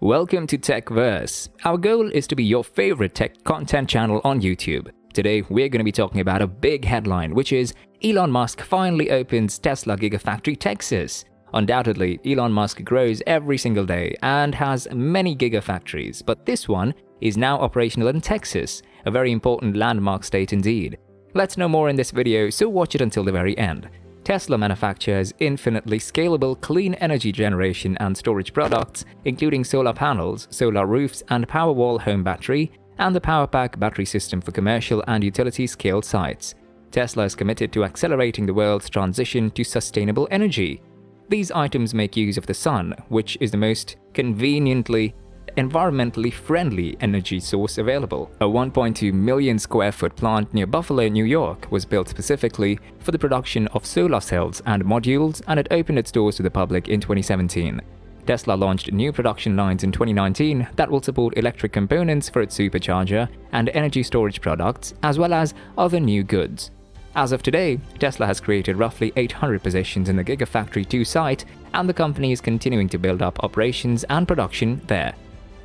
Welcome to TechVerse. Our goal is to be your favorite tech content channel on YouTube. Today, we're going to be talking about a big headline, which is Elon Musk finally opens Tesla Gigafactory, Texas. Undoubtedly, Elon Musk grows every single day and has many gigafactories, but this one is now operational in Texas, a very important landmark state indeed. Let's know more in this video, so watch it until the very end. Tesla manufactures infinitely scalable clean energy generation and storage products, including solar panels, solar roofs, and Powerwall home battery, and the PowerPack battery system for commercial and utility-scale sites. Tesla is committed to accelerating the world's transition to sustainable energy. These items make use of the sun, which is the most conveniently environmentally friendly energy source available. A 1.2 million square foot plant near Buffalo, New York was built specifically for the production of solar cells and modules, and it opened its doors to the public in 2017. Tesla launched new production lines in 2019 that will support electric components for its supercharger and energy storage products, as well as other new goods. As of today, Tesla has created roughly 800 positions in the Gigafactory 2 site, and the company is continuing to build up operations and production there.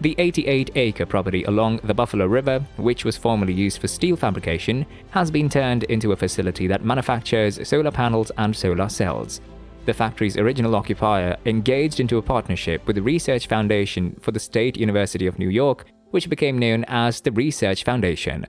The 88-acre property along the Buffalo River, which was formerly used for steel fabrication, has been turned into a facility that manufactures solar panels and solar cells. The factory's original occupier engaged into a partnership with the Research Foundation for the State University of New York, which became known as the Research Foundation.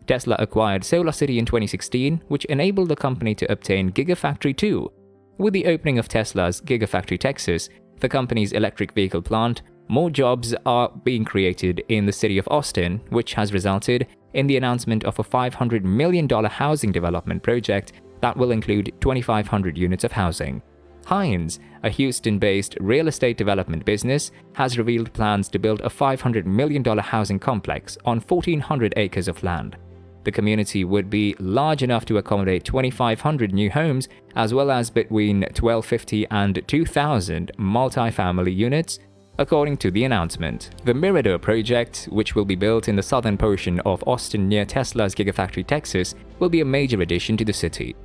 Tesla acquired SolarCity in 2016, which enabled the company to obtain Gigafactory 2. With the opening of Tesla's Gigafactory, Texas, the company's electric vehicle plant, more jobs are being created in the city of Austin, which has resulted in the announcement of a $500 million housing development project that will include 2,500 units of housing. Hines, a Houston-based real estate development business, has revealed plans to build a $500 million housing complex on 1,400 acres of land. The community would be large enough to accommodate 2,500 new homes, as well as between 1,250 and 2,000 multi-family units, according to the announcement. The Mirador project, which will be built in the southern portion of Austin near Tesla's Gigafactory, Texas, will be a major addition to the city.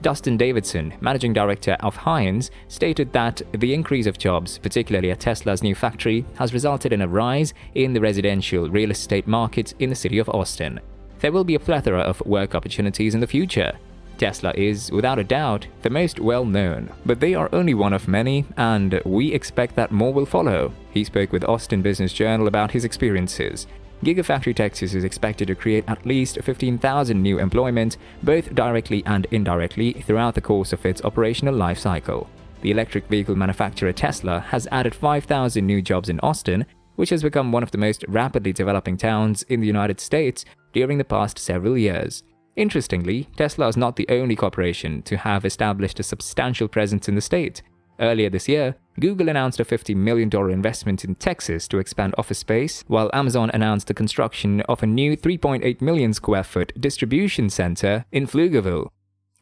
Dustin Davidson, managing director of Hines, stated that the increase of jobs, particularly at Tesla's new factory, has resulted in a rise in the residential real estate market in the city of Austin. There will be a plethora of work opportunities in the future. Tesla is, without a doubt, the most well-known, but they are only one of many, and we expect that more will follow. He spoke with Austin Business Journal about his experiences. Gigafactory, Texas is expected to create at least 15,000 new employment, both directly and indirectly, throughout the course of its operational life cycle. The electric vehicle manufacturer Tesla has added 5,000 new jobs in Austin, which has become one of the most rapidly developing towns in the United States during the past several years. Interestingly, Tesla is not the only corporation to have established a substantial presence in the state. Earlier this year, Google announced a $50 million investment in Texas to expand office space, while Amazon announced the construction of a new 3.8 million square foot distribution center in Pflugerville.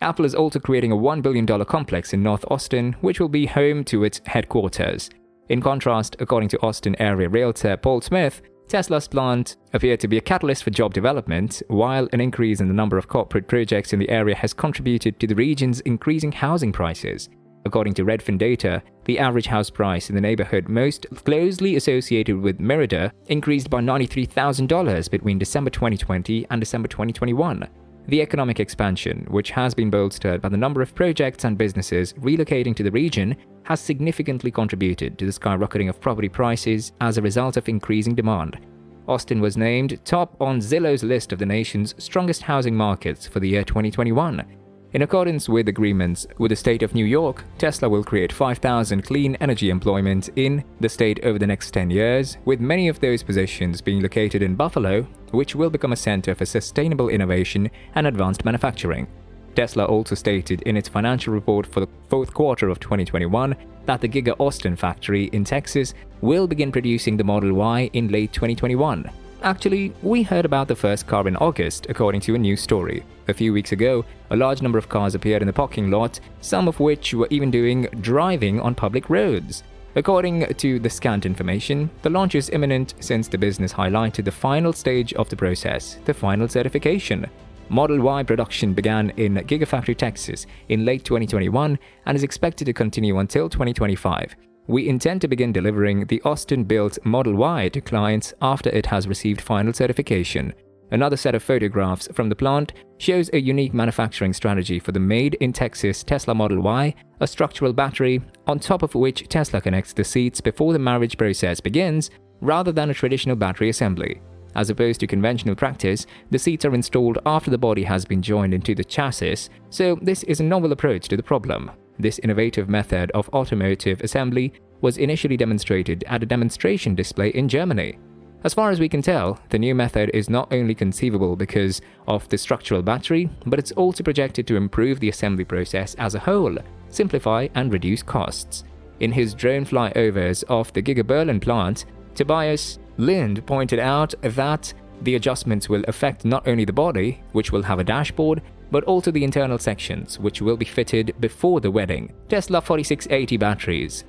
Apple is also creating a $1 billion complex in North Austin, which will be home to its headquarters. In contrast, according to Austin area realtor Paul Smith, Tesla's plant appeared to be a catalyst for job development, while an increase in the number of corporate projects in the area has contributed to the region's increasing housing prices. According to Redfin data, the average house price in the neighborhood most closely associated with Mirador increased by $93,000 between December 2020 and December 2021. The economic expansion, which has been bolstered by the number of projects and businesses relocating to the region, has significantly contributed to the skyrocketing of property prices as a result of increasing demand. Austin was named top on Zillow's list of the nation's strongest housing markets for the year 2021. In accordance with agreements with the state of New York, Tesla will create 5,000 clean energy employment in the state over the next 10 years, with many of those positions being located in Buffalo, which will become a center for sustainable innovation and advanced manufacturing. Tesla also stated in its financial report for the fourth quarter of 2021 that the Giga Austin factory in Texas will begin producing the Model Y in late 2021. Actually, we heard about the first car in August, according to a news story. A few weeks ago, a large number of cars appeared in the parking lot, some of which were even doing driving on public roads. According to the scant information, the launch is imminent since the business highlighted the final stage of the process, the final certification. Model Y production began in Gigafactory, Texas in late 2021 and is expected to continue until 2025. We intend to begin delivering the Austin-built Model Y to clients after it has received final certification. Another set of photographs from the plant shows a unique manufacturing strategy for the made-in-Texas Tesla Model Y, a structural battery on top of which Tesla connects the seats before the marriage process begins, rather than a traditional battery assembly. As opposed to conventional practice, the seats are installed after the body has been joined into the chassis, so this is a novel approach to the problem. This innovative method of automotive assembly was initially demonstrated at a demonstration display in Germany. As far as we can tell, the new method is not only conceivable because of the structural battery, but it's also projected to improve the assembly process as a whole, simplify and reduce costs. In his drone flyovers of the Giga Berlin plant, Tobias Lind pointed out that the adjustments will affect not only the body, which will have a dashboard, but also the internal sections, which will be fitted before the wedding. Tesla 4680 batteries.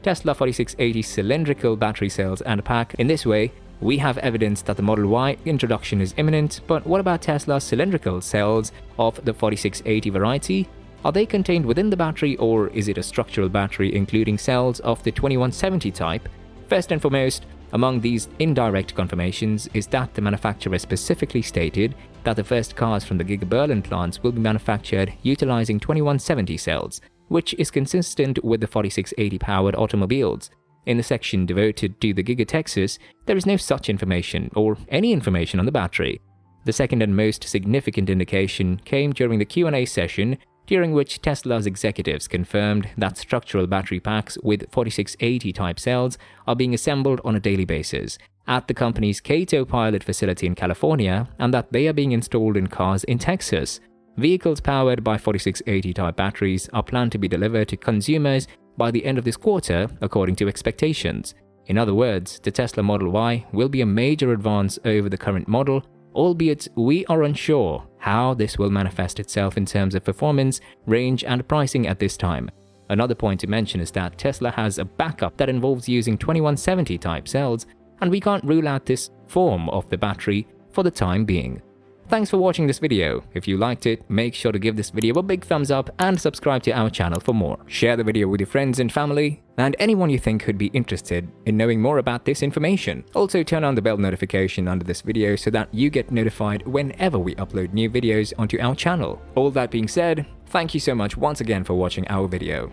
Tesla 4680 cylindrical battery cells and pack. In this way, we have evidence that the Model Y introduction is imminent, but what about Tesla's cylindrical cells of the 4680 variety? Are they contained within the battery, or is it a structural battery including cells of the 2170 type? First and foremost, among these indirect confirmations is that the manufacturer specifically stated that the first cars from the Giga Berlin plants will be manufactured utilizing 2170 cells, which is consistent with the 4680 powered automobiles. In the section devoted to the Giga-Texas, there is no such information or any information on the battery. The second and most significant indication came during the Q&A session, during which Tesla's executives confirmed that structural battery packs with 4680 type cells are being assembled on a daily basis at the company's Cato pilot facility in California, and that they are being installed in cars in Texas. Vehicles powered by 4680 type batteries are planned to be delivered to consumers by the end of this quarter, according to expectations. In other words, the Tesla Model Y will be a major advance over the current model, albeit we are unsure how this will manifest itself in terms of performance, range, and pricing at this time. Another point to mention is that Tesla has a backup that involves using 2170 type cells, and we can't rule out this form of the battery for the time being. Thanks for watching this video. If you liked it, make sure to give this video a big thumbs up and subscribe to our channel for more. Share the video with your friends and family, and anyone you think could be interested in knowing more about this information. Also turn on the bell notification under this video so that you get notified whenever we upload new videos onto our channel. All that being said, thank you so much once again for watching our video.